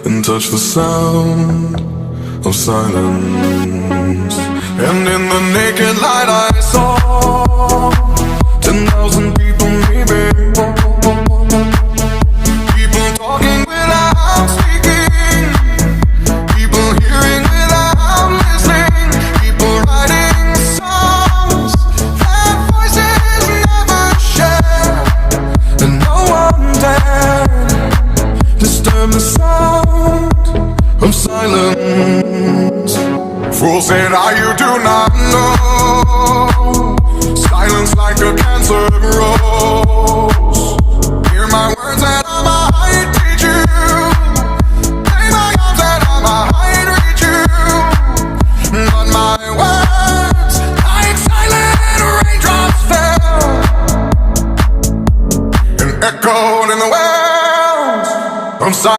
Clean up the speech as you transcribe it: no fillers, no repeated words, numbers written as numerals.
and touch the sound of silence. And in the naked light I saw 10,000 people, maybe. People talking without speaking, people hearing without listening, people writing songs that voices never share, and no one dared disturb the sound of silence. Fools said, you do not know. Silence like a cancer grows. Hear my words and I'm a height.